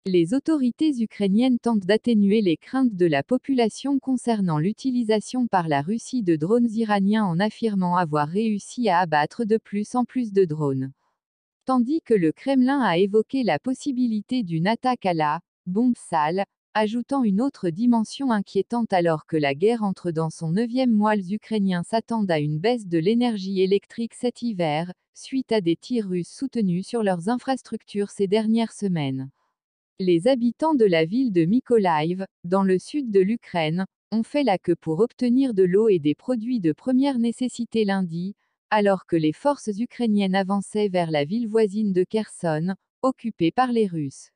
Les autorités ukrainiennes tentent d'atténuer les craintes de la population concernant l'utilisation par la Russie de drones iraniens en affirmant avoir réussi à abattre de plus en plus de drones. Tandis que le Kremlin a évoqué la possibilité d'une attaque à la bombe sale, ajoutant une autre dimension inquiétante alors que la guerre entre dans son 9e mois. Les Ukrainiens s'attendent à une baisse de l'énergie électrique cet hiver, suite à des tirs russes soutenus sur leurs infrastructures ces dernières semaines. Les habitants de la ville de Mykolaïv, dans le sud de l'Ukraine, ont fait la queue pour obtenir de l'eau et des produits de première nécessité lundi, alors que les forces ukrainiennes avançaient vers la ville voisine de Kherson, occupée par les Russes.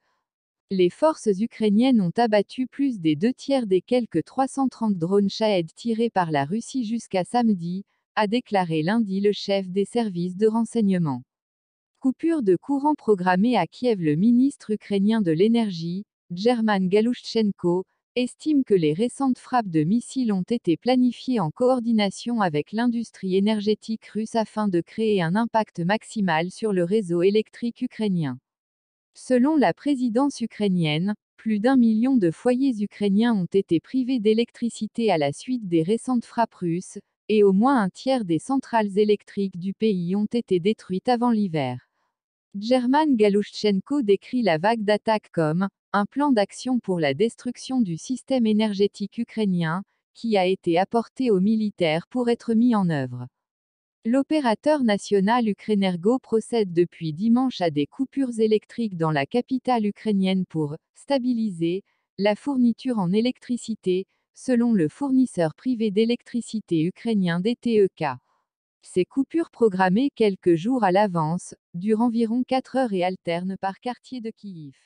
Les forces ukrainiennes ont abattu plus des 2/3 des quelques 330 drones Shahed tirés par la Russie jusqu'à samedi, a déclaré lundi le chef des services de renseignement. Coupure de courant programmée à Kiev. Le ministre ukrainien de l'énergie, German Galushchenko, estime que les récentes frappes de missiles ont été planifiées en coordination avec l'industrie énergétique russe afin de créer un impact maximal sur le réseau électrique ukrainien. Selon la présidence ukrainienne, plus d'1 million de foyers ukrainiens ont été privés d'électricité à la suite des récentes frappes russes, et au moins un tiers des centrales électriques du pays ont été détruites avant l'hiver. German Galushchenko décrit la vague d'attaques comme un plan d'action pour la destruction du système énergétique ukrainien, qui a été apporté aux militaires pour être mis en œuvre. L'opérateur national Ukrenergo procède depuis dimanche à des coupures électriques dans la capitale ukrainienne pour stabiliser la fourniture en électricité, selon le fournisseur privé d'électricité ukrainien DTEK. Ces coupures programmées quelques jours à l'avance, durent environ 4 heures et alternent par quartier de Kyiv.